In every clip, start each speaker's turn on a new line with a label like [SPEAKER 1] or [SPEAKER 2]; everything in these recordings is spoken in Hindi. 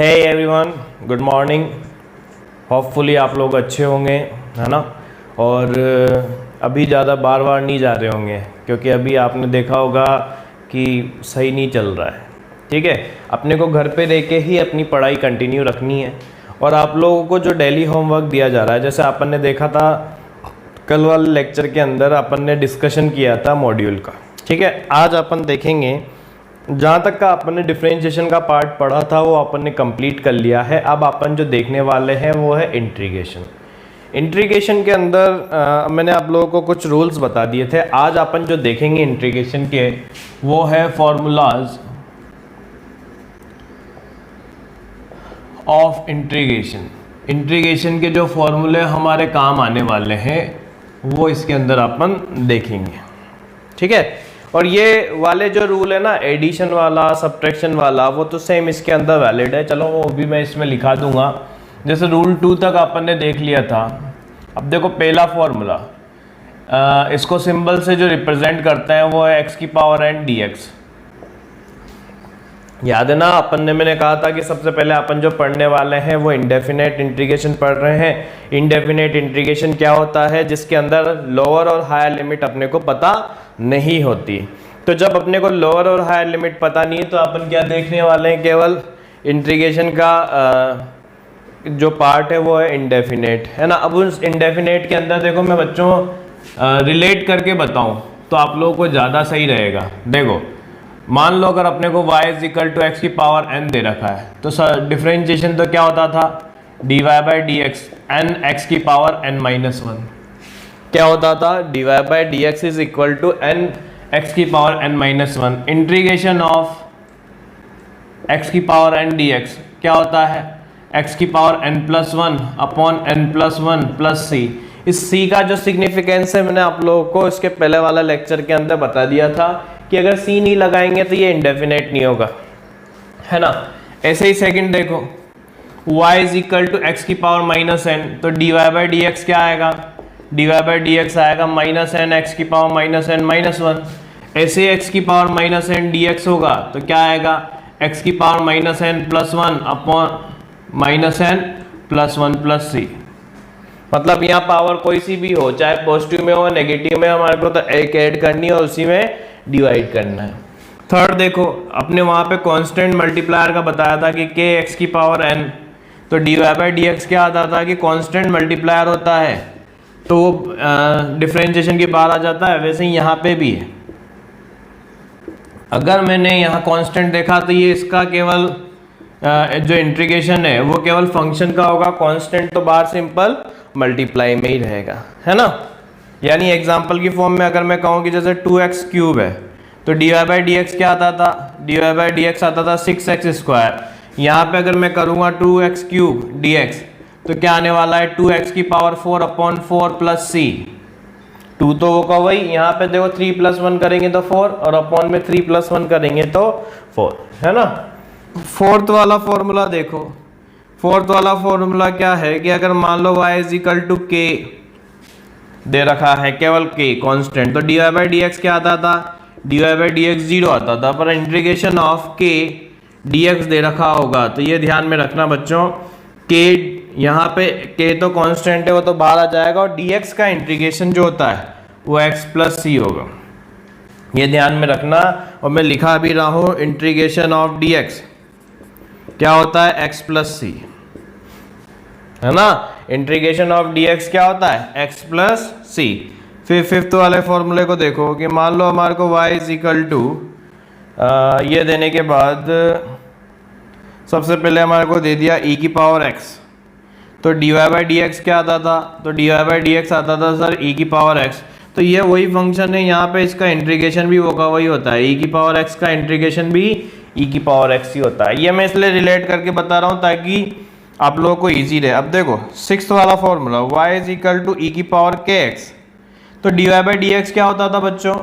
[SPEAKER 1] हे एवरीवन, गुड मॉर्निंग। होपफुली आप लोग अच्छे होंगे, है ना। और अभी ज़्यादा बार बार नहीं जा रहे होंगे क्योंकि अभी आपने देखा होगा कि सही नहीं चल रहा है। ठीक है, अपने को घर पे रह के ही अपनी पढ़ाई कंटिन्यू रखनी है। और आप लोगों को जो डेली होमवर्क दिया जा रहा है, जैसे अपन ने देखा था कल वाले लेक्चर के अंदर अपन ने डिस्कशन किया था मॉड्यूल का। ठीक है, आज अपन देखेंगे जहाँ तक का अपन ने डिफरेंशिएशन का पार्ट पढ़ा था वो अपन ने कंप्लीट कर लिया है। अब अपन जो देखने वाले हैं वो है इंटीग्रेशन। इंटीग्रेशन के अंदर मैंने आप लोगों को कुछ रूल्स बता दिए थे। आज अपन जो देखेंगे इंटीग्रेशन के वो है फॉर्मूलाज ऑफ इंटीग्रेशन। इंटीग्रेशन के जो फॉर्मूले हमारे काम आने वाले हैं वो इसके अंदर अपन देखेंगे। ठीक है, और ये वाले जो रूल है ना, एडिशन वाला, सब्ट्रैक्शन वाला, वो तो सेम इसके अंदर वैलिड है। चलो वो भी मैं इसमें लिखा दूंगा। जैसे रूल 2 तक अपन ने देख लिया था। अब देखो पहला फॉर्मूला, इसको सिंबल से जो रिप्रेजेंट करते हैं वो है एक्स की पावर एन डी एक्स। याद है ना, मैंने कहा था कि सबसे पहले अपन जो पढ़ने वाले हैं वो इंडेफिनेट इंटीग्रेशन पढ़ रहे हैं। इंडेफिनेट इंटीग्रेशन क्या होता है? जिसके अंदर लोअर और हायर लिमिट अपने को पता नहीं होती। तो जब अपने को लोअर और हायर लिमिट पता नहीं है तो अपन क्या देखने वाले हैं? केवल इंटीग्रेशन का जो पार्ट है वो है इंडेफिनेट, है ना। अब उस इंडेफिनेट के अंदर देखो, मैं बच्चों रिलेट करके बताऊं तो आप लोगों को ज़्यादा सही रहेगा। देखो, मान लो अगर अपने को y is equal to x की पावर n दे रखा है तो डिफरेंशिएशन तो क्या होता था? dy by D x n x की पावर n माइनस वन। क्या होता था? dy by D x is equal to n x की power n minus one. Integration of x की पावर n dx क्या होता है? x की power n plus one upon n plus one plus सी। इस c का जो सिग्निफिकेंस है मैंने आप लोगों को इसके पहले वाला लेक्चर के अंदर बता दिया था कि अगर c नहीं लगाएंगे तो ये इंडेफिनेट नहीं होगा, है ना। ऐसे ही सेकंड देखो, y is equal to x की पावर माइनस एन, तो D Y by D x क्या आएगा? D Y by D x आएगा माइनस एन एक्स की power minus n minus one. ऐसे एक्स की power minus n d x होगा तो क्या आएगा? एक्स की power minus n plus one upon minus n plus one plus C. मतलब यहाँ पावर कोई सी भी हो, चाहे पॉजिटिव में हो नेगेटिव में, हमारे को तो एक ऐड करनी है और उसी में डिवाइड करना है। थर्ड देखो, अपने वहाँ पे कांस्टेंट मल्टीप्लायर का बताया था कि के एक्स की पावर n, तो D Y by D x क्या आता था कि कांस्टेंट मल्टीप्लायर होता है तो वो डिफरेंशिएशन के बाहर आ जाता है। वैसे ही यहाँ पे भी है। अगर मैंने यहाँ कांस्टेंट देखा तो ये इसका केवल जो इंटीग्रेशन है वो केवल फंक्शन का होगा। कांस्टेंट तो बाहर सिंपल मल्टीप्लाई में ही रहेगा, है ना। यानी एग्जाम्पल की फॉर्म में अगर मैं कहूँ कि जैसे 2x क्यूब है तो D Y by D x क्या आता था? D Y by D x आता था 6x स्क्वायर। यहाँ पे अगर मैं करूँगा 2x क्यूब डी एक्स तो क्या आने वाला है? 2x की पावर 4 अपॉन 4 प्लस सी। 2 तो वो का वही, यहाँ पे देखो 3 प्लस 1 करेंगे तो 4 और अपॉन में 3 प्लस 1 करेंगे तो 4, है ना। फोर्थ वाला फॉर्मूला देखो, फोर्थ वाला फॉर्मूला क्या है कि अगर मान लो y is equal to k दे रखा है, केवल k कांस्टेंट, तो D Y by D x क्या आता था? D Y by D x 0 आता था। पर integration of k d x दे रखा होगा तो ये ध्यान में रखना बच्चों, k यहाँ पे k तो कांस्टेंट है वो तो बाहर आ जाएगा और dx का इंटीग्रेशन जो होता है वो x प्लस सी होगा। ये ध्यान में रखना। और मैं लिखा भी रहा हूँ, इंटीग्रेशन ऑफ dx क्या होता है? x प्लस सी, है ना। इंटीग्रेशन ऑफ dx क्या होता है? x प्लस सी। फिर फिफ्थ वाले फॉर्मूले को देखो कि मान लो हमारे को y इज इक्वल टू ये देने के बाद सबसे पहले हमारे को दे दिया e की पावर x, तो D Y by D x क्या आता था? तो D Y by D x आता था सर e की पावर x। तो ये वही फंक्शन है, यहाँ पे इसका इंटीग्रेशन भी होगा वही होता है, e की पावर x का इंटीग्रेशन भी e की पावर x ही होता है। ये मैं इसलिए रिलेट करके बता रहा हूँ ताकि आप लोगों को इजी रहे। अब देखो सिक्स्थ वाला formula, y is equal to e की पावर kx, तो D Y by D x क्या होता था बच्चों?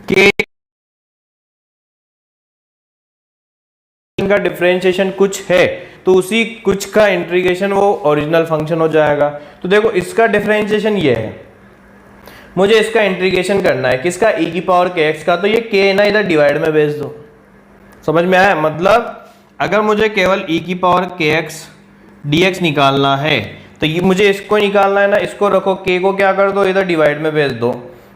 [SPEAKER 1] k का डिफरेंशिएशन कुछ है तो उसी कुछ का इंटीग्रेशन वो ओरिजिनल फंक्शन हो जाएगा। तो देखो इसका डिफरेंशिएशन ये है, मुझे इसका इंटीग्रेशन करना है किसका? e की पावर kx का, तो ये k ना इधर डिवाइड में भेज दो। समझ में आया? मतलब अगर मुझे केवल e की पावर kx dx निकालना है तो ये मुझे इसको निकालना है ना, इसको रखो, k को क्या कर दो, इधर डिवाइड में भेज दो,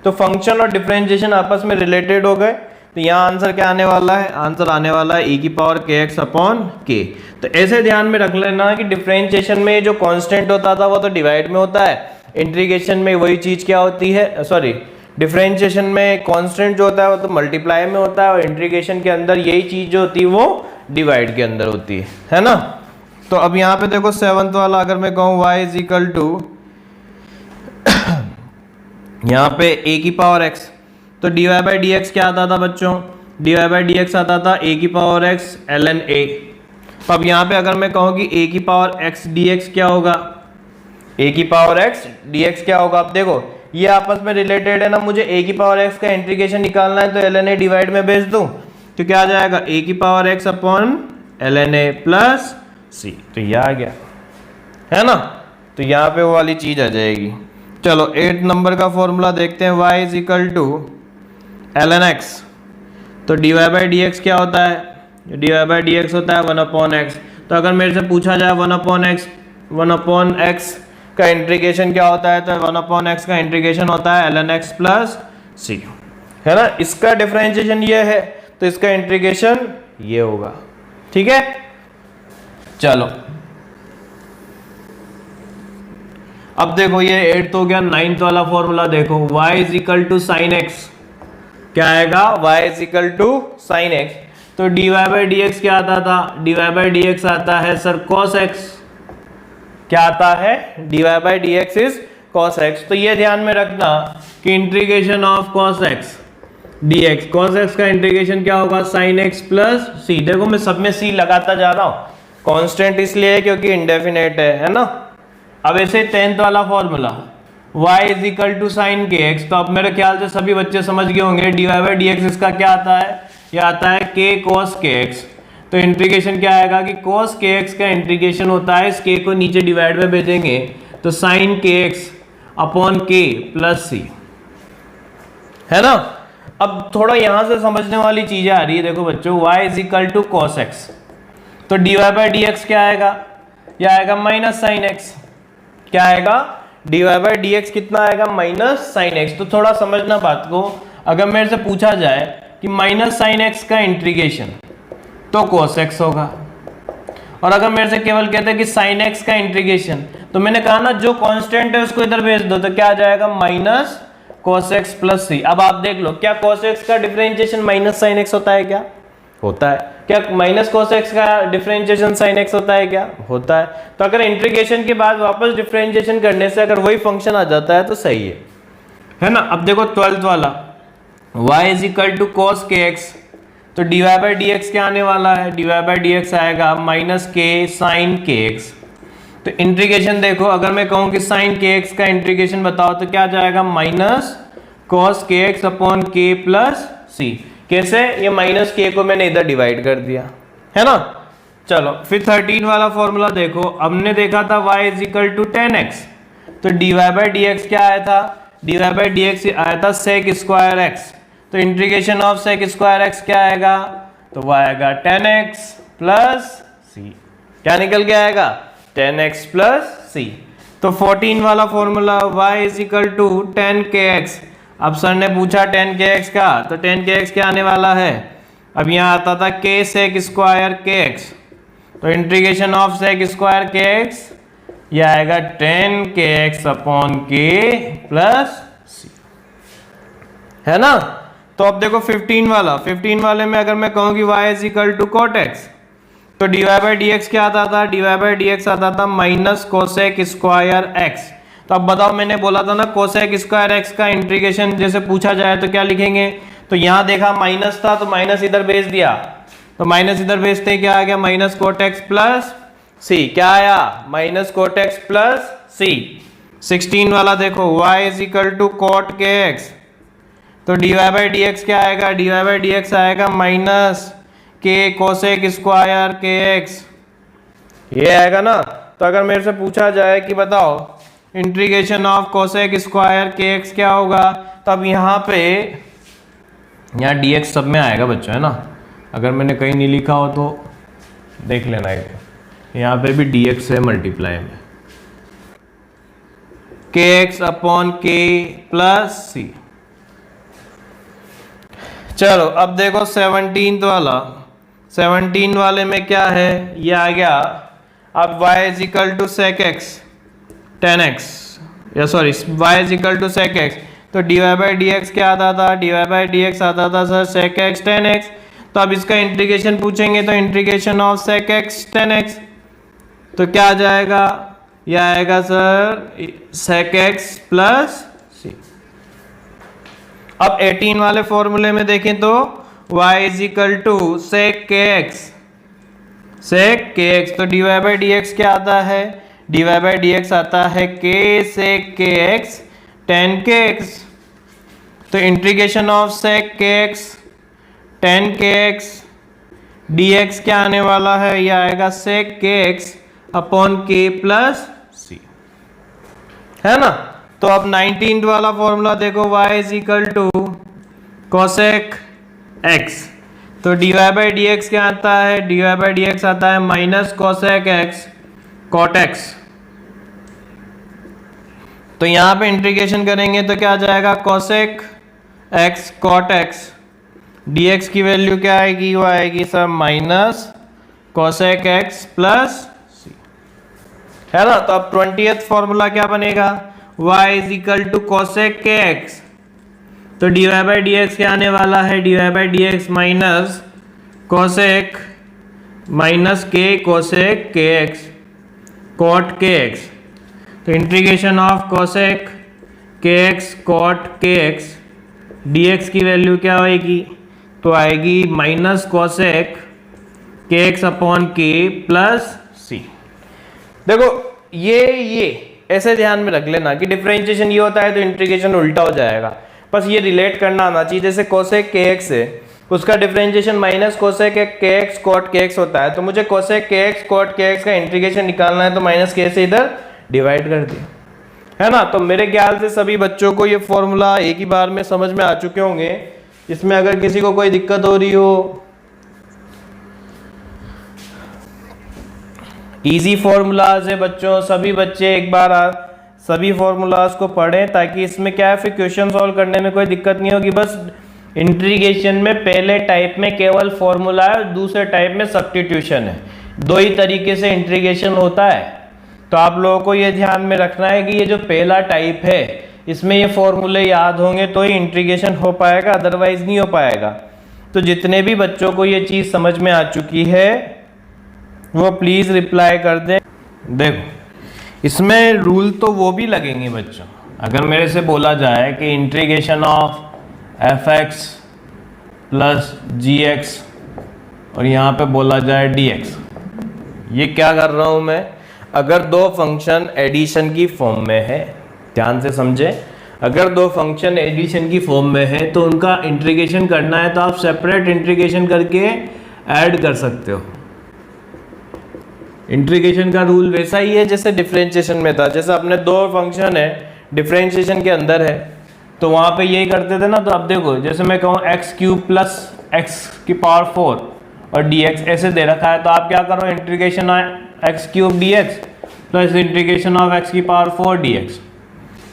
[SPEAKER 1] तो फंक्शन और डिफरेंशिएशन आपस में रिलेटेड हो गए। तो यहाँ आंसर क्या आने वाला है, आंसर आने वाला है e की पावर kx अपॉन k। तो ऐसे ध्यान में रख लेना कि डिफरेंशिएशन में जो कांस्टेंट होता था वो तो डिवाइड में होता है, इंटीग्रेशन में वही चीज क्या होती है, सॉरी डिफरेंशिएशन में कांस्टेंट जो होता है वो तो मल्टीप्लाई में होता है, और इंटीग्रेशन के अंदर यही चीज जो होती है वो डिवाइड के अंदर होती है ना। तो अब यहाँ पे देखो 7th वाला, अगर मैं कहूँ y इज इक्वल टू यहाँ पे a की पावर x, तो dy बाई डी एक्स क्या आता था बच्चों, dy बाई डी एक्स आता था a की पावर x ln a। तो अब यहाँ पे अगर मैं कहूँ कि a की पावर x dx क्या होगा, a की पावर x dx क्या होगा, अब देखो ये आपस में रिलेटेड है ना, मुझे a की पावर x का इंटीग्रेशन निकालना है तो ln a डिवाइड में भेज दूं तो क्या आ जाएगा, a की power x upon ln a plus c। तो ये आ गया है ना, तो यहाँ पे वो वाली चीज आ जाएगी। चलो 8 नंबर का फॉर्मूला देखते हैं, y is equal to ln x, तो dy बाई डी एक्स क्या होता है, dy बाई डी एक्स होता है 1 अपॉन एक्स। तो अगर मेरे से पूछा जाए 1 अपॉन x का इंटीग्रेशन क्या होता है, तो 1 अपॉन x का इंटीग्रेशन होता है ln x प्लस c, है ना। इसका डिफरेंशिएशन ये है तो इसका इंटीग्रेशन ये होगा, ठीक है। चलो अब देखो ये 8 हो गया, 9th वाला फॉर्मूला देखो, y is equal to sine X, क्या आएगा, y is equal to sine X. तो dy बाई डी एक्स क्या आता था, dy बाई डी एक्स आता है सर cos x, क्या आता है, dy by D x is cos x। तो ये ध्यान में रखना कि integration of cos x dx, cos x का इंटीग्रेशन क्या होगा, sin x प्लस c। देखो मैं सब में c लगाता जा रहा हूँ, कांस्टेंट इसलिए है क्योंकि इंडेफिनेट है ना। अब ऐसे 10th वाला formula y is equal to sine K x, तो अब मेरे ख्याल से सभी बच्चे समझ गए होंगे dy बाई डी एक्स इसका क्या आता है, ये आता है k cos के एक्स। तो इंटीग्रेशन क्या आएगा कि cos के एक्स का इंटीग्रेशन होता है, इस k को नीचे डिवाइड में भेजेंगे तो sign K x upon k plus c, है ना। अब थोड़ा यहां से समझने वाली चीजें आ रही है, देखो बच्चों y is equal to cos x, तो dy बाई डी एक्स क्या आएगा, यह आएगा माइनस साइन एक्स, क्या आएगा, dy बाई डी एक्स कितना आएगा, माइनस साइन एक्स। तो थोड़ा समझना बात को, अगर मेरे से पूछा जाए कि माइनस साइन एक्स का इंटीग्रेशन तो cos x होगा, और अगर मेरे से केवल कहते हैं कि साइन एक्स का इंटीग्रेशन, तो मैंने कहा ना जो कांस्टेंट है उसको इधर भेज दो तो क्या आ जाएगा, minus cos x plus c। अब आप देख लो क्या cos x का डिफरेंशिएशन माइनस साइन x होता है, क्या होता है, क्या माइनस cos x का डिफरेंशिएशन sin x होता है, क्या होता है। तो अगर इंटीग्रेशन के बाद वापस डिफरेंशिएशन करने से अगर वही फंक्शन आ जाता है तो सही है ना। अब देखो 12th वाला y is equal to cos K x, तो dy बाई डी एक्स क्या आने वाला है, dy बाई डी एक्स आएगा minus k sine K x. तो इंटीग्रेशन देखो, अगर मैं कहूं कि साइन के एक्स का इंटीग्रेशन बताओ तो क्या जाएगा, minus cos K x upon k plus c। कैसे, ये माइनस k को मैंने इधर डिवाइड कर दिया, है ना। चलो फिर 13 वाला फॉर्मूला देखो, हमने देखा था y is equal to tan X, तो dy बाई डी एक्स क्या आया था, dy बाई डी एक्स आया था sec स्क्वायर x। तो integration of sec square x क्या आएगा, तो वो आएगा 10x प्लस c, क्या निकल के आएगा, 10x प्लस c। तो 14 वाला formula y is equal to 10kx, अब सर ने पूछा 10kx का, तो 10kx क्या आने वाला है, अब यहाँ आता था k sec स्क्वायर kx, तो integration of sec square kx ये आएगा 10kx upon k plus c, है ना। तो अब देखो 15 वाले में अगर मैं कहूँ कि y is equal to cot x, तो dy बाई डी एक्स क्या आता था, dy बाई डी एक्स आता था माइनस कोसेक स्क्वायर x। तो अब बताओ, मैंने बोला था ना कोसेक स्क्वायर x का इंटीग्रेशन जैसे पूछा जाए तो क्या लिखेंगे, तो यहाँ देखा माइनस था तो माइनस इधर भेज दिया, तो माइनस इधर भेजते ही क्या आ गया, minus cot x plus c, क्या आया, minus cot x plus c. 16 वाला देखो y is equal to cot k x, तो dy बाई डी एक्स क्या आएगा, dy बाई डी एक्स आएगा minus k cosec square k x, ये आएगा ना। तो अगर मेरे से पूछा जाए कि बताओ integration of cosec square k x क्या होगा, तो अब यहाँ पे यहाँ dx सब में आएगा बच्चों, है ना। अगर मैंने कहीं नहीं लिखा हो तो देख लेना यहाँ पे भी dx है मल्टीप्लाई में kx अपॉन k प्लस सी। चलो अब देखो 17 वाले में क्या है, ये आ गया। अब y is equal to sec x 10x, या sorry y is equal to sec x, तो dy बाई डी एक्स क्या आता था, dy बाई डी एक्स आता था सर सेक एक्स 10x। तो अब इसका इंटीग्रेशन पूछेंगे तो integration of sec x 10x, तो क्या आ जाएगा, यह आएगा सर सेक एक्स प्लस सी। अब 18 वाले फॉर्मूले में देखें तो y is equal to sec k x, तो dy बाई डी एक्स क्या आता है, dy बाई डी एक्स आता है k सेक के एक्स 10kx। तो integration of sec k x 10kx dx क्या आने वाला है, यह आएगा sec k x upon k plus सी, है ना। तो अब 19 वाला फॉर्मूला देखो, y is equal to cosec x, तो dy बाई डी एक्स क्या आता है, dy बाई डी एक्स आता है minus cosec x cot x। तो यहां पे इंटीग्रेशन करेंगे तो क्या आ जाएगा, cosec x cot x, dx की वैल्यू क्या आएगी, वो आएगी sir minus cosec x plus सी, है ना। तो अब 20th फॉर्मूला क्या बनेगा, y is equal to cosec k x, तो dy बाई डी एक्स क्या आने वाला है, dy by D x minus cosec minus k cosec k x cot k x. तो integration of cosec k x cot k x dx की वैल्यू क्या होएगी, तो आएगी minus cosec k x upon k plus सी। देखो ये ऐसे ध्यान में रख लेना कि डिफरेंशिएशन ये होता है तो इंटीग्रेशन उल्टा हो जाएगा, बस ये रिलेट करना आना चाहिए। जैसे कोसेक के एक्स है, उसका differentiation minus cosec k x cot k x होता है, तो मुझे cosec k x cot k x का इंटीग्रेशन निकालना है, तो माइनस के से इधर डिवाइड कर दिया, है ना। तो मेरे ख्याल से सभी बच्चों को ये फॉर्मूला एक ही बार में समझ में आ चुके होंगे। इसमें अगर किसी को कोई दिक्कत हो रही हो, इजी फॉर्मूलाज है बच्चों, सभी बच्चे एक बार सभी फॉर्मूलाज को पढ़ें, ताकि इसमें क्या है फिर क्वेश्चन सॉल्व करने में कोई दिक्कत नहीं होगी। बस इंटीग्रेशन में पहले टाइप में केवल फॉर्मूला है, दूसरे टाइप में सब्स्टिट्यूशन है, दो ही तरीके से इंटीग्रेशन होता है। तो आप लोगों को ये ध्यान में रखना है कि ये जो पहला टाइप है इसमें ये फॉर्मूले याद होंगे तो ही इंटीग्रेशन हो पाएगा, अदरवाइज नहीं हो पाएगा। तो जितने भी बच्चों को ये चीज़ समझ में आ चुकी है वो प्लीज़ रिप्लाई कर दें। देखो इसमें रूल तो वो भी लगेंगे बच्चों, अगर मेरे से बोला जाए कि integration of f x plus g x और यहाँ पे बोला जाए डी एक्स, ये क्या कर रहा हूँ मैं, अगर दो फंक्शन एडिशन की फॉर्म में है, ध्यान से समझे, अगर दो फंक्शन एडिशन की फॉर्म में है तो उनका इंटीग्रेशन करना है तो आप सेपरेट इंटीग्रेशन करके ऐड कर सकते हो। इंटीग्रेशन का रूल वैसा ही है जैसे डिफरेंशिएशन में था। जैसे अपने दो फंक्शन है डिफरेंशिएशन के अंदर है तो वहाँ पे यही करते थे ना। तो अब देखो जैसे मैं कहूँ एक्स क्यूब प्लस एक्स की पावर 4 और डी एक्स ऐसे दे रखा है, तो आप क्या करो, integration x cube D x plus integration of x की पावर 4 डी एक्स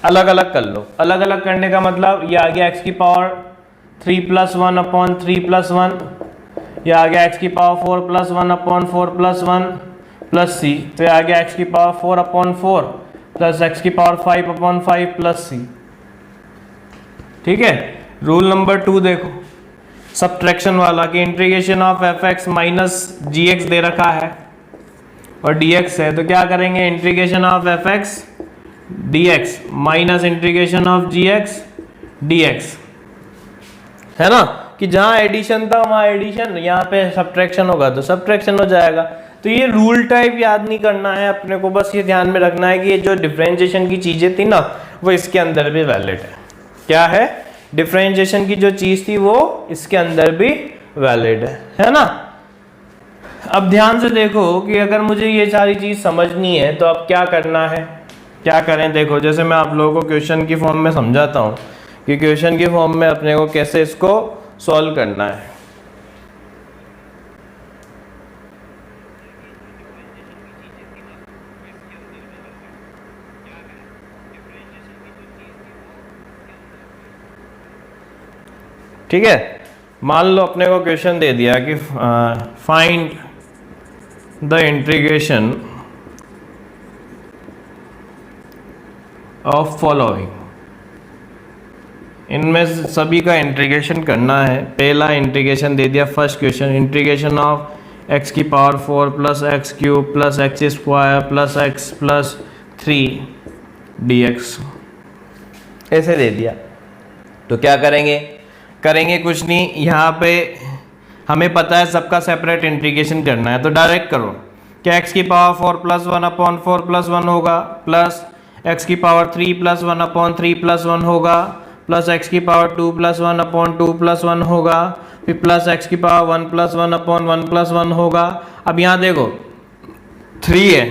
[SPEAKER 1] अलग अलग कर लो। अलग अलग करने का मतलब ये आ गया एक्स की पावर 3 प्लस 1 अपॉन 3 प्लस 1, यह आ गया एक्स की power 4 plus 1 upon 4 plus 1 plus c, तो आ गया एक्स की पावर 4 अपॉन 4 प्लस एक्स की पावर 5 अपॉन 5 प्लस सी। ठीक है। रूल नंबर 2 देखो सब्ट्रैक्शन वाला, कि integration of f x minus g x दे रखा है और डी एक्स है, तो क्या करेंगे, integration of f x d x minus integration of g x d x, है ना। कि जहां एडिशन था वहां एडिशन, यहाँ पे सब्ट्रैक्शन होगा तो सब्ट्रैक्शन हो जाएगा। तो ये रूल टाइप याद नहीं करना है अपने को, बस ये ध्यान में रखना है कि ये जो डिफरेंशिएशन की चीजें थी ना वो इसके अंदर भी वैलिड है। क्या है, डिफरेंशिएशन की जो चीज थी वो इसके अंदर भी वैलिड है ना। अब ध्यान से देखो कि अगर मुझे ये सारी चीज समझनी है तो अब क्या करना है, क्या करें। देखो जैसे मैं आप लोगों को क्वेश्चन की फॉर्म में समझाता हूँ कि क्वेश्चन की फॉर्म में अपने को कैसे इसको सॉल्व करना है। ठीक है, मान लो अपने को क्वेश्चन दे दिया कि find the integration of following, इनमें से सभी का इंटीग्रेशन करना है। पहला इंटीग्रेशन दे दिया, first question, integration of x की power 4 plus x cube plus x square plus x plus 3 dx, ऐसे दे दिया। तो क्या करेंगे, करेंगे कुछ नहीं, यहाँ पे हमें पता है सबका सेपरेट इंटीग्रेशन करना है, तो डायरेक्ट करो क्या x की पावर 4 प्लस 1 अपॉन 4 प्लस 1 होगा, प्लस x की पावर 3 प्लस 1 अपॉन 3 प्लस 1 होगा, प्लस x की पावर 2 प्लस 1 अपॉन 2 प्लस 1 होगा, फिर प्लस x की पावर 1 प्लस 1 अपॉन 1 प्लस 1 होगा। अब यहाँ देखो 3 है,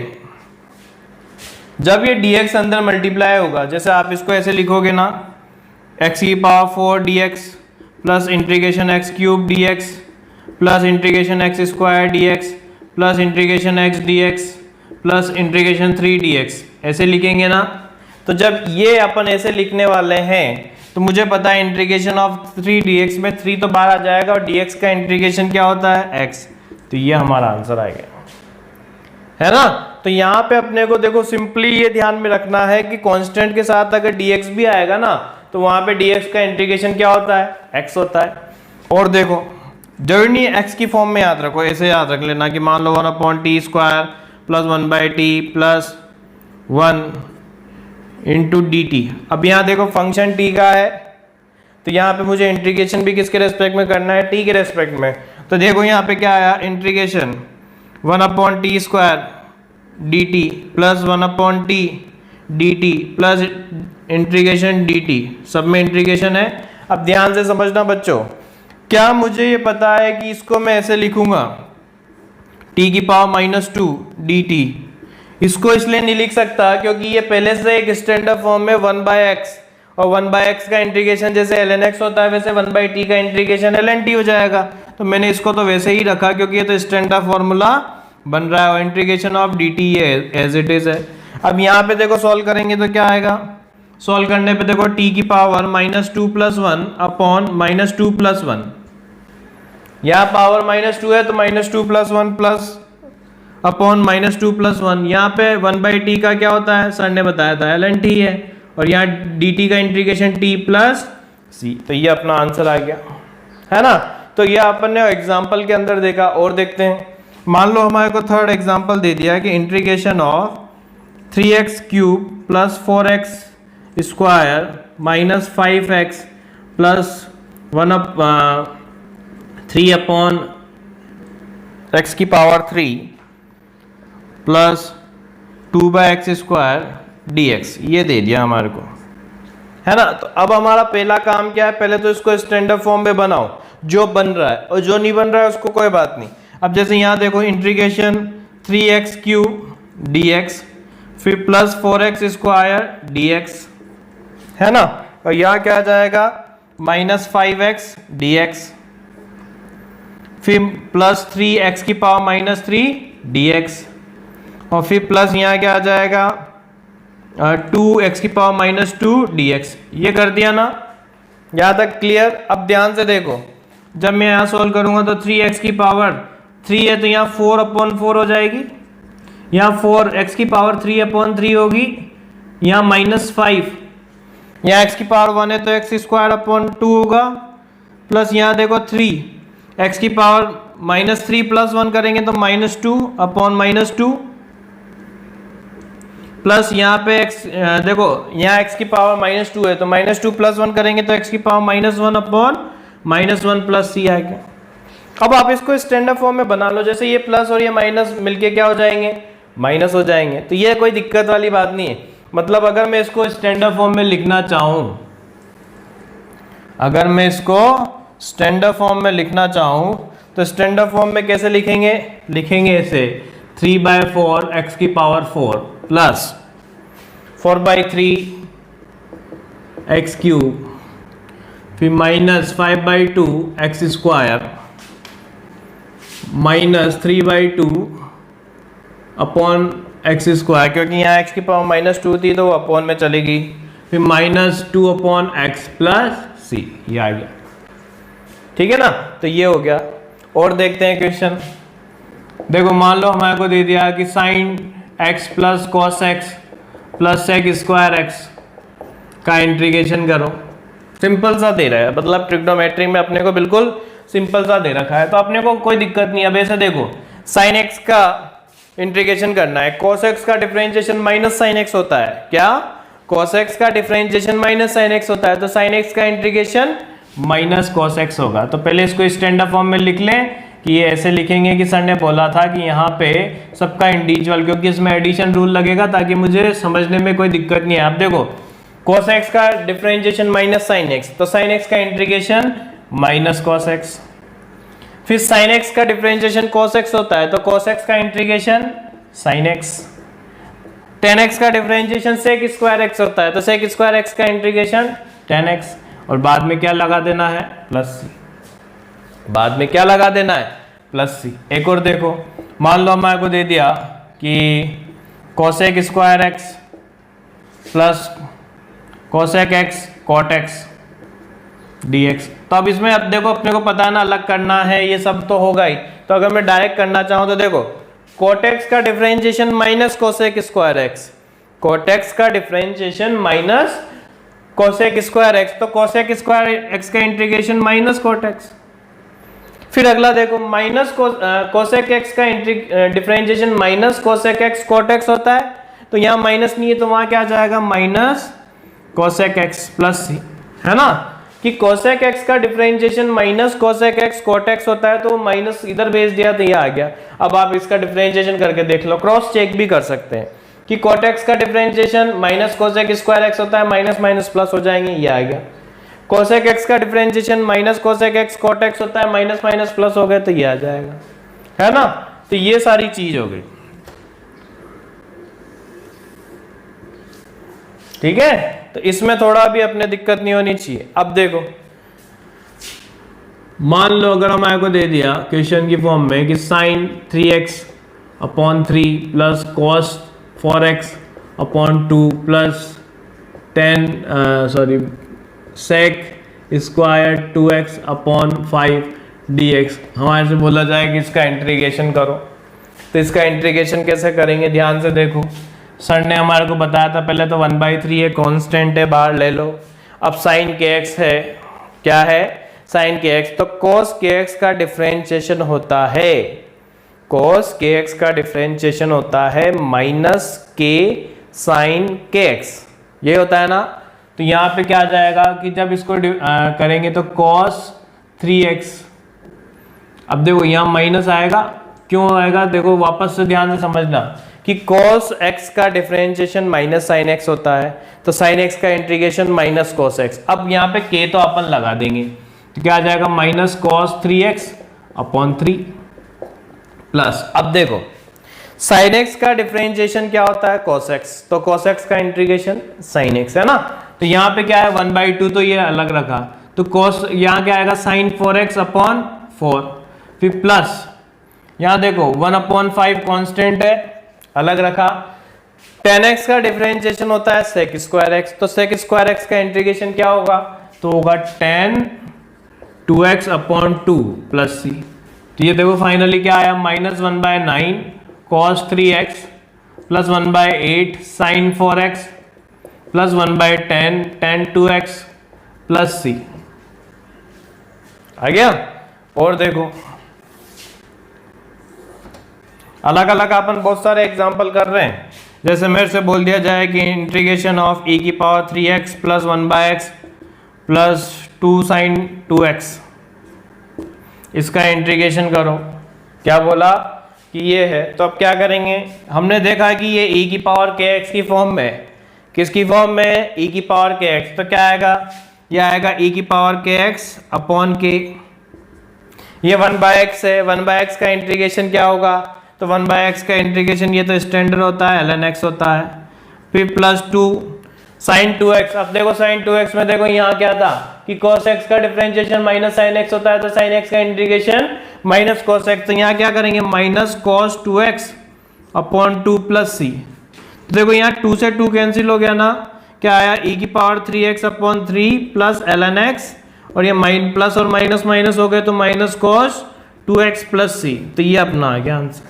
[SPEAKER 1] जब ये dx अंदर मल्टीप्लाई होगा, जैसे आप इसको ऐसे लिखोगे ना, x की power 4 dx plus integration x cube dx plus integration x square dx plus integration x dx plus integration 3 dx, ऐसे लिखेंगे ना। तो जब ये अपन ऐसे लिखने वाले हैं तो मुझे पता है इंटीग्रेशन ऑफ 3 dx में 3 तो बाहर आ जाएगा और dx का इंटीग्रेशन क्या होता है x, तो ये हमारा आंसर आएगा, है ना। तो यहाँ पे अपने को देखो सिंपली ये ध्यान में रखना है कि कांस्टेंट के साथ अगर dx भी आएगा ना तो वहां पे dx का इंटीग्रेशन क्या होता है, x होता है। और देखो जरूरी नहीं x की फॉर्म में याद रखो, ऐसे याद रख लेना कि मान लो 1 upon T square plus 1 by T plus 1 into D T. अब यहाँ देखो फंक्शन t का है, तो यहाँ पे मुझे इंटीग्रेशन भी किसके रेस्पेक्ट में करना है, t के रेस्पेक्ट में। तो देखो यहाँ पे क्या आया, integration 1 upon T square D T plus 1 upon T D T plus integration D T, सब में इंटीग्रेशन है। अब ध्यान से समझना बच्चों, क्या मुझे ये पता है कि इसको मैं ऐसे लिखूंगा t की पावर -2 dt, इसको इसलिए नहीं लिख सकता क्योंकि ये पहले से एक स्टैंडर्ड फॉर्म में 1/x, और 1/x का इंटीग्रेशन जैसे ln x होता है वैसे 1/t का इंटीग्रेशन ln t हो जाएगा। तो मैंने इसको तो वैसे ही रखा क्योंकि ये तो स्टैंडर्ड फॉर्मूला बन रहा है और इंटीग्रेशन ऑफ dt ये एज इट इज है। अब यहाँ पे देखो सॉल्व करेंगे तो क्या आएगा, सॉल्व करने पे देखो t की पावर -2 प्लस 1 अपॉन -2 प्लस 1, यहाँ पावर -2 है तो -2 प्लस 1 प्लस अपॉन -2 प्लस 1, यहाँ पे 1/t का क्या होता है, सर ने बताया था ln t है, और यहाँ dt का इंटीग्रेशन t प्लस c, तो ये अपना आंसर आ गया, है ना। तो ये अपन ने एग्जाम्पल के अंदर देखा। और देखते हैं, मान लो हमारे को थर्ड एग्जाम्पल दे दिया कि integration of 3x cube plus 4x square minus 5x plus 3 upon x की power 3 plus 2/x square dx, ये दे दिया हमारे को, है ना। तो अब हमारा पहला काम क्या है, पहले तो इसको स्टैंडर्ड फॉर्म में बनाओ जो बन रहा है, और जो नहीं बन रहा है उसको कोई बात नहीं। अब जैसे यहाँ देखो इंटीग्रेशन 3x क्यूब dx फिर प्लस 4x स्क्वायर dx, है ना, और यहाँ क्या आ जाएगा -5x dx फिर प्लस 3x की पावर -3 dx, और फिर प्लस यहाँ क्या आ जाएगा 2x की पावर -2 dx। ये कर दिया ना, यहाँ तक क्लियर। अब ध्यान से देखो, जब मैं यहाँ सोल्व करूँगा तो 3x की पावर 3 है तो यहाँ 4/4 हो जाएगी, यहाँ 4x की पावर 3/3 होगी, यहाँ -5, यहाँ x की पावर 1 है तो x स्क्वायर अपॉन 2 होगा, प्लस यहाँ देखो 3 x की पावर -3 प्लस 1 करेंगे तो -2 अपॉन -2, प्लस यहाँ पे x देखो यहाँ x की पावर -2 है तो -2 प्लस 1 करेंगे तो x की पावर -1 अपॉन -1 प्लस c आएगा। अब आप इसको स्टैंडर्ड फॉर्म में बना लो, जैसे ये प्लस और ये माइनस मिलके क्या हो जाएंगे, माइनस हो जाएंगे। तो ये कोई दिक्कत वाली बात नहीं है। मतलब अगर मैं इसको स्टैंडर्ड फॉर्म में लिखना चाहूं, अगर मैं इसको स्टैंडर्ड फॉर्म में लिखना चाहूं तो स्टैंडर्ड फॉर्म में कैसे लिखेंगे, लिखेंगे ऐसे 3/4 x की पावर 4 प्लस 4/3 x क्यूब फिर -5/2 x square -3/2 upon x square, क्योंकि यहाँ x की पावर -2 थी तो वो अपॉन में चलेगी, फिर -2 अपॉन x प्लस c, ये आ गया। ठीक है ना। तो ये हो गया। और देखते हैं क्वेश्चन। देखो मान लो हमारे को दे दिया कि sine x plus cos x plus sec square x का इंटीग्रेशन करो। सिंपल सा दे रहा है, मतलब ट्रिग्नोमेट्री में अपने को बिल्कुल सिंपल सा दे रखा है, तो अपने को कोई दिक्कत नहीं। अब ऐसे देखो, साइन एक्स का इंटीग्रेशन करना है, cos x का डिफरेंशिएशन माइनस साइन एक्स होता है। क्या? cos x का डिफरेंशिएशन माइनस साइन एक्स होता है, तो साइन x का इंटीग्रेशन माइनस cos x होगा। तो पहले इसको स्टैंडर्ड फॉर्म में लिख लें कि ये ऐसे लिखेंगे कि सर ने बोला था कि यहाँ पे सबका इंडिविजुअल, क्योंकि इसमें एडिशन रूल लगेगा ताकि मुझे समझने में कोई दिक्कत नहीं है। आप देखो cos x का डिफरेंशिएशन माइनस साइन एक्स, तो साइन x का इंटीग्रेशन माइनस cos x। फिर sin x का डिफरेंशिएशन cos x होता है, तो cos x का integration sin x। tan x का डिफरेंशिएशन sec स्क्वायर x होता है, तो sec स्क्वायर x का इंटीग्रेशन tan x। और बाद में क्या लगा देना है? Plus c। बाद में क्या लगा देना है? Plus c। एक और देखो, मान लो हमारे को दे दिया कि cosec square x plus cosec x cot x dx। तो अब इसमें अब देखो अपने को पता है ना, अलग करना है, ये सब तो होगा ही। तो अगर मैं डायरेक्ट करना चाहूं तो देखो cot x का differentiation minus cosec square x, cot x का differentiation minus cosec square x, तो cosec स्क्वायर x का इंटीग्रेशन माइनस cot x। फिर अगला देखो, माइनस cosec x का differentiation minus cosec x cot x होता है, तो यहाँ माइनस नहीं है तो वहां क्या आ जाएगा? Minus cosec x plus c, है ना। कि cosec x का differentiation minus cosec x cot x होता है, तो माइनस इधर भेज दिया तो ये आ गया। अब आप इसका डिफरेंशिएशन करके देख लो, क्रॉस चेक भी कर सकते हैं कि cot x का differentiation minus cosec square x होता है, माइनस माइनस प्लस हो जाएंगे, ये आ गया। cosec x का differentiation minus cosec x cot x होता है, माइनस माइनस प्लस हो गए तो ये आ जाएगा, है ना। तो ये सारी चीज हो गई, ठीक है। तो इसमें थोड़ा भी अपने दिक्कत नहीं होनी चाहिए। अब देखो, मान लो अगर हमारे को दे दिया क्वेश्चन की फॉर्म में कि sine 3x upon 3 plus cos 4x upon 2 plus sec square 2x upon 5 dx, हमारे से बोला जाए कि इसका इंटीग्रेशन करो। तो इसका इंटीग्रेशन कैसे करेंगे? ध्यान से देखो, सर ने हमारे को बताया था पहले तो 1/3 है, कांस्टेंट है, बाहर ले लो। अब साइन kx है, क्या है? साइन kx, तो cos kx का डिफरेंशिएशन होता है, cos kx का डिफरेंशिएशन होता है माइनस k साइन kx, ये होता है ना। तो यहाँ पे क्या आ जाएगा कि जब इसको करेंगे तो cos 3x, अब देखो यहाँ माइनस आएगा, क्यों आएगा? देखो वापस से ध्यान से समझना कि cos x का डिफरेंशिएशन माइनस साइन x होता है, तो साइन x का इंटीग्रेशन माइनस cos x। अब यहाँ पे k तो अपन लगा देंगे, तो क्या आ जाएगा? Minus cos 3x upon 3 plus, अब देखो साइन x का डिफरेंशिएशन क्या होता है? cos x, तो cos x का इंटीग्रेशन साइन x, है ना। तो यहाँ पे क्या है? 1/2, तो ये अलग रखा, तो cos यहाँ क्या आएगा? साइन 4x अपॉन 4, फिर प्लस यहाँ देखो 1/5 कांस्टेंट है, अलग रखा। tan x का डिफरेंशिएशन होता है sec स्क्वायर x, तो sec स्क्वायर x का इंटीग्रेशन क्या होगा? तो होगा tan 2x upon 2 plus c। तो ये देखो फाइनली क्या आया? Minus 1/9 cos 3x plus 1/8 sin 4x plus 1/10 tan 2x plus c आ गया। और देखो अलग अलग अपन बहुत सारे एग्जाम्पल कर रहे हैं। जैसे मेरे से बोल दिया जाए कि इंटीग्रेशन ऑफ e की power 3x plus 1/x plus 2 sine 2x, इसका इंटीग्रेशन करो। क्या बोला कि ये है, तो अब क्या करेंगे? हमने देखा कि ये e की पावर kx की फॉर्म में, किसकी फॉर्म में? e की पावर kx, तो क्या आएगा? ये आएगा e की पावर kx अपॉन k, ये 1/x है, 1/x का इंटीग्रेशन क्या होगा? तो 1/x का इंटीग्रेशन ये तो स्टैंडर्ड होता है, ln x होता है, फिर प्लस 2 साइन 2x। अब देखो साइन 2x में देखो यहाँ क्या था कि cos x का डिफरेंशिएशन माइनस साइन x होता है, तो साइन x का इंटीग्रेशन माइनस cos x। तो यहाँ क्या करेंगे? Minus cos 2x upon 2 plus c। तो देखो यहाँ 2 से 2 कैंसिल हो गया ना, क्या आया? e की power 3x upon 3 plus ln x, और ये प्लस और माइनस माइनस हो गए तो minus cos 2x plus c, तो ये अपना आ गया आंसर,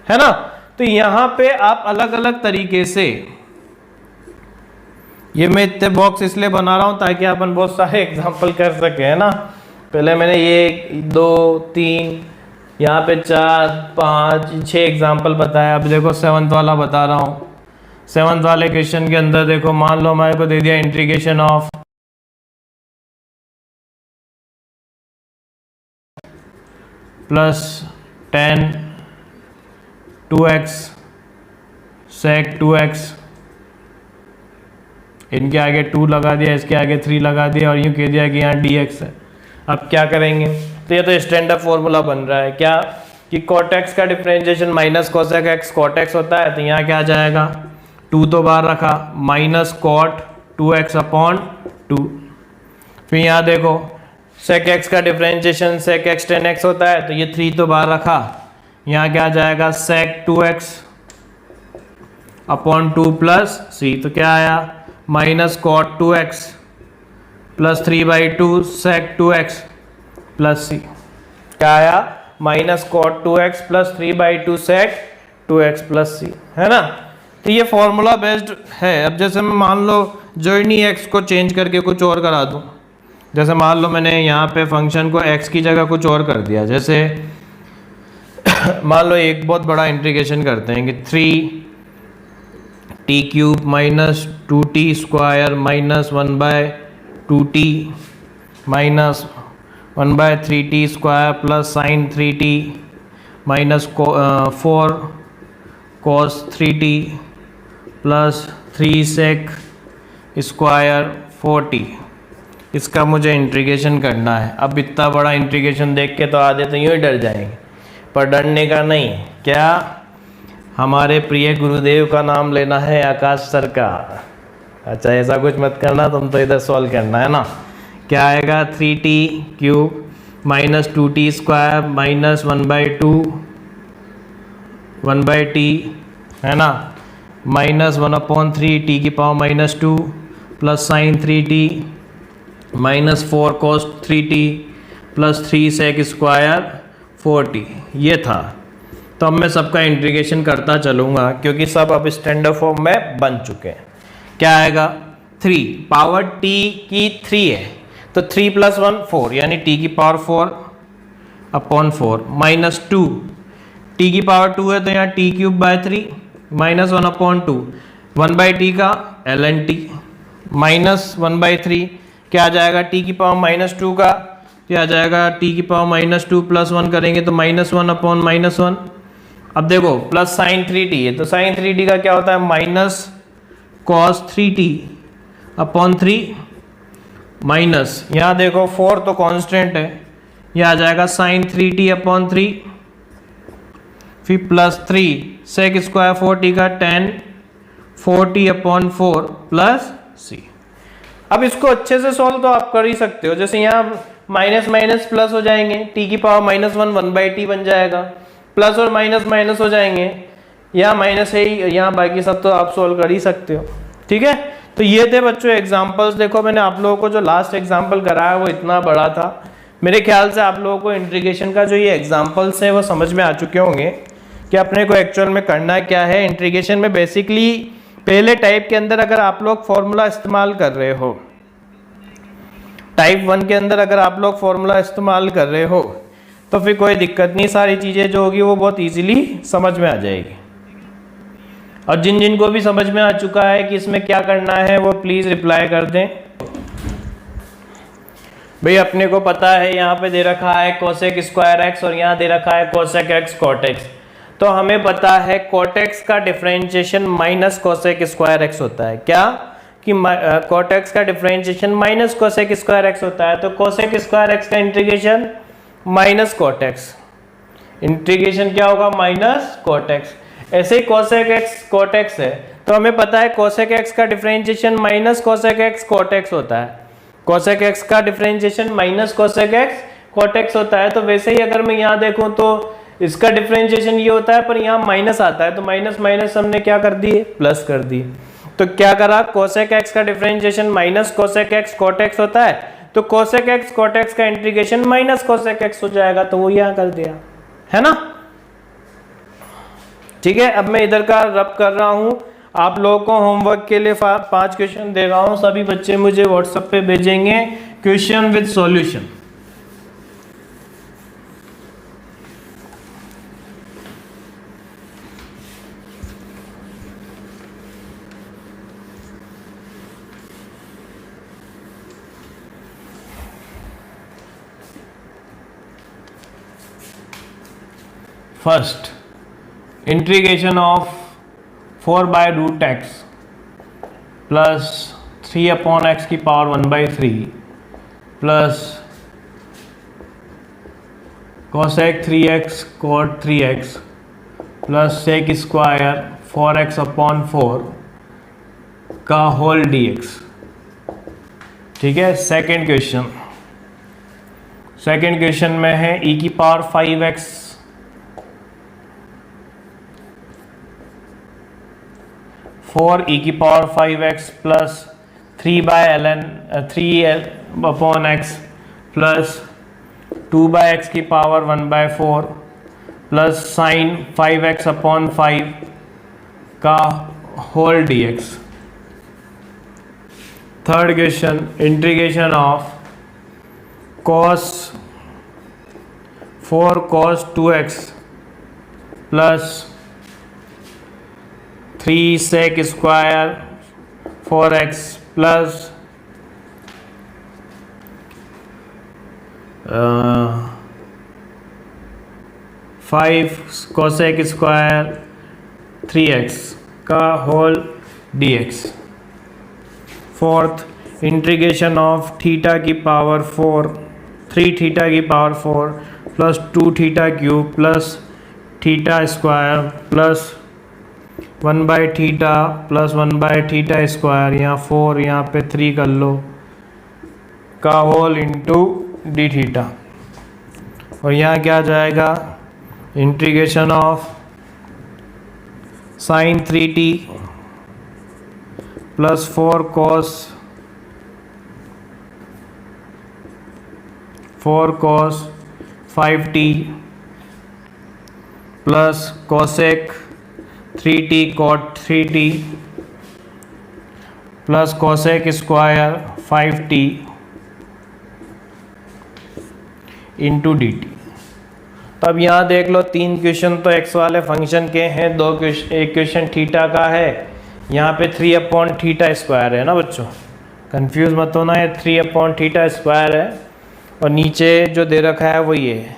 [SPEAKER 1] है ना। तो यहां पे आप अलग अलग तरीके से, ये मैं इतने बॉक्स इसलिए बना रहा हूं ताकि अपन बहुत सारे एग्जांपल कर सके, है ना। पहले मैंने ये 2 3 यहाँ पे 4 5 6 एग्जांपल बताया। अब देखो 7th वाला बता रहा हूँ। 7th वाले क्वेश्चन के अंदर देखो, मान लो हमारे को दे दिया integration of +10 2x sec 2x, इनके आगे 2 लगा दिया, इसके आगे 3 लगा दिया और यूँ कह दिया कि यहाँ dx है। अब क्या करेंगे, तो ये तो स्टैंडर्ड फॉर्मूला बन रहा है क्या, कि cot x का differentiation minus cosec x cot x होता है, तो यहाँ क्या आ जाएगा, 2 तो बाहर रखा, माइनस cot 2x अपॉन 2। फिर यहाँ देखो sec x का differentiation sec x tan x होता है, तो ये 3 तो बाहर रखा, यहाँ क्या आ जाएगा sec 2x upon 2 plus c, तो क्या आया minus cot 2x plus 3/2 sec 2x plus c, क्या आया minus cot 2x plus 3/2 sec 2x plus सी, है ना। तो ये फॉर्मूला बेस्ड है। अब जैसे मैं मान लो जो इन्हीं x को चेंज करके कुछ और करा दूं, जैसे मान लो मैंने यहाँ पे फंक्शन को x की जगह कुछ और कर दिया, जैसे मान लो एक बहुत बड़ा इंटीग्रेशन करते हैं कि 3t³ minus 2t square minus 1/2t minus 1/3t square plus sign 3t minus 4 cos 3t plus 3 sec square 4t, इसका मुझे इंटीग्रेशन करना है। अब इतना बड़ा इंटीग्रेशन देख के तो आधे तो यूँ ही डर जाएंगे, पर डरने का नहीं, क्या हमारे प्रिय गुरुदेव का नाम लेना है, आकाश सर का। अच्छा ऐसा कुछ मत करना, तुम तो इधर सॉल्व करना है ना। क्या आएगा 3t³ minus 2t square minus 1/2 है ना, माइनस 1/3 t की power minus 2 plus sign 3t minus 4 cos 3t plus 3 sec square 4t, ये था। तो अब मैं सबका इंटीग्रेशन करता चलूँगा क्योंकि सब अब स्टैंडर्ड फॉर्म में बन चुके हैं। क्या आएगा 3 पावर t की 3 है, तो 3 + 1 4 यानी t की पावर 4 अपॉन 4 माइनस 2 t की पावर 2 है तो यहाँ t³/3 माइनस 1/2 1/t का ln t माइनस 1/3 क्या आ जाएगा t की पावर माइनस 2 का, क्या आ जाएगा t की पावर माइनस 2 प्लस 1 करेंगे तो माइनस 1 अपॉन माइनस 1। अब देखो प्लस साइन 3t है तो साइन 3t का क्या होता है minus cos 3t upon 3 minus, यहाँ देखो 4 तो कांस्टेंट है, यह आ जाएगा साइन 3t अपॉन 3, फिर प्लस 3 sec स्क्वायर 4t का tan 4t upon 4 plus c। अब इसको अच्छे से सॉल्व तो आप कर ही सकते हो, जैसे यहाँ माइनस माइनस प्लस हो जाएंगे, t की पावर माइनस 1/t बन जाएगा, प्लस और माइनस माइनस हो जाएंगे, यहाँ माइनस है ही, यहाँ बाकी सब तो आप सॉल्व कर ही सकते हो। ठीक है, तो ये थे बच्चों एग्जांपल्स। देखो मैंने आप लोगों को जो लास्ट एग्जांपल कराया वो इतना बड़ा था, मेरे ख्याल से आप लोगों को इंटीग्रेशन का जो ये एग्जांपल्स है वो समझ में आ चुके होंगे कि अपने को एक्चुअल में करना क्या है। इंटीग्रेशन में बेसिकली पहले टाइप के अंदर अगर आप लोग फॉर्मूला इस्तेमाल कर रहे हो, टाइप 1 के अंदर अगर आप लोग फॉर्मूला इस्तेमाल कर रहे हो तो फिर कोई दिक्कत नहीं, सारी चीज़ें जो होगी वो बहुत इजीली समझ में आ जाएगी। और जिन जिन को भी समझ में आ चुका है कि इसमें क्या करना है वो प्लीज़ रिप्लाई कर दें। भाई अपने को पता है यहाँ पे दे रखा है कोसेक स्क्वायर एक्स और यहाँ दे रखा है कोसेक एक्स कॉट एक्स, तो हमें पता है कॉट एक्स का differentiation minus cosec square x होता है। क्या कि कॉट एक्स का differentiation minus cosec square x होता है, तो कोसेक स्क्वायर एक्स का integration minus cot x, integration क्या होगा माइनस कॉट एक्स। ऐसे ही कोसेक एक्स कॉट एक्स है तो हमें पता है कोसेक एक्स का differentiation minus cosec x cot x होता है, कोसेक एक्स का differentiation minus cosec x cot x होता है। तो वैसे ही अगर मैं यहाँ देखूँ तो इसका डिफरेंशिएशन ये होता है पर यहाँ माइनस आता है, तो माइनस माइनस हमने क्या कर दिए प्लस कर दी। तो क्या करा कोसेक एक्स का differentiation minus cosec x cot x होता है, तो कोसेक एक्स कॉट एक्स का इंटीग्रेशन माइनस कोसेक एक्स हो जाएगा, तो वो यहाँ कर दिया, है ना। ठीक है, अब मैं इधर का रब कर रहा हूं। आप लोगों को होमवर्क के लिए 5 क्वेश्चन दे रहा हूं, सभी बच्चे मुझे व्हाट्सएप पे भेजेंगे question with solution. First, integration of 4 by root x plus 3 upon x की power 1/3 plus cosec 3x cot 3x plus sec square 4x upon 4 का होल dx। ठीक है, सेकेंड क्वेश्चन में है e की पावर 5x 4 e की power 5x plus 3 upon x plus 2/x की power 1/4 plus sign 5x upon 5 का whole dx। Third question, integration of cos 4 cos 2x plus 3 sec square 4x plus 5 cosec square 3x का whole dx। Fourth, integration of theta की पावर 3 थीटा की power 4 plus 2 theta cube plus theta square plus 1/थीटा प्लस 1/थीटा स्क्वायर, यहाँ 4 यहाँ पे 3 कर लो, का होल इंटू डी थीटा। और यहाँ क्या आ जाएगा, integration of sine 3t plus 4 cos 5t plus cosec 3t cot 3t plus cosec square 5t into D T. तो अब यहाँ देख लो, 3 क्वेश्चन तो एक्स वाले फंक्शन के हैं, एक क्वेश्चन थीटा का है, यहाँ पे 3 अपॉन थीटा स्क्वायर है ना बच्चों, कंफ्यूज मत होना, ये 3 अपॉन थीटा स्क्वायर है और नीचे जो दे रखा है वो ये है।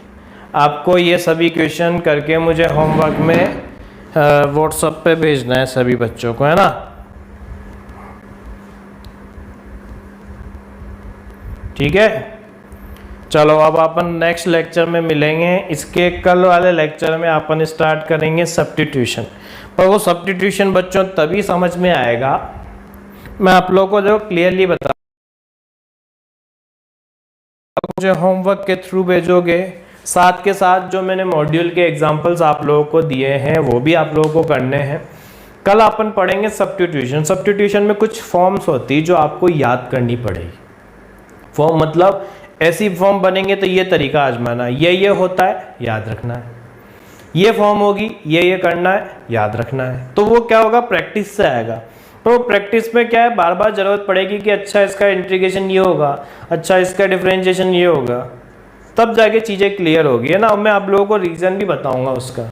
[SPEAKER 1] आपको ये सभी क्वेश्चन करके मुझे होमवर्क में व्हाट्सएप पे भेजना है सभी बच्चों को, है ना। ठीक है, चलो अब अपन नेक्स्ट लेक्चर में मिलेंगे। इसके कल वाले लेक्चर में अपन स्टार्ट करेंगे सब्स्टिट्यूशन, पर वो सब्स्टिट्यूशन बच्चों तभी समझ में आएगा, मैं आप लोगों को जो क्लियरली बता, मुझे होमवर्क के थ्रू भेजोगे, साथ के साथ जो मैंने मॉड्यूल के एग्जांपल्स आप लोगों को दिए हैं वो भी आप लोगों को करने हैं। कल अपन पढ़ेंगे सब्स्टिट्यूशन। सब्स्टिट्यूशन में कुछ फॉर्म्स होती जो आपको याद करनी पड़ेगी। फॉर्म मतलब ऐसी फॉर्म बनेंगे तो ये तरीका आजमाना, ये होता है याद रखना है, ये फॉर्म होगी ये करना है याद रखना है। तो वो क्या होगा, प्रैक्टिस से आएगा। तो प्रैक्टिस में क्या है, बार बार जरूरत पड़ेगी कि अच्छा इसका इंटीग्रेशन ये होगा, अच्छा इसका डिफरेंशिएशन ये होगा, तब जाके चीज़ें क्लियर होगी, है ना। मैं आप लोगों को रीज़न भी बताऊंगा उसका।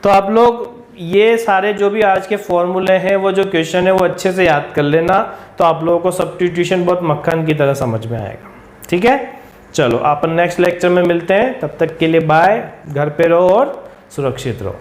[SPEAKER 1] तो आप लोग ये सारे जो भी आज के फॉर्मूले हैं, वो जो क्वेश्चन है वो अच्छे से याद कर लेना, तो आप लोगों को सब्स्टिट्यूशन बहुत मक्खन की तरह समझ में आएगा। ठीक है, चलो अपन नेक्स्ट लेक्चर में मिलते हैं, तब तक के लिए बाय, घर पे रहो और सुरक्षित रहो।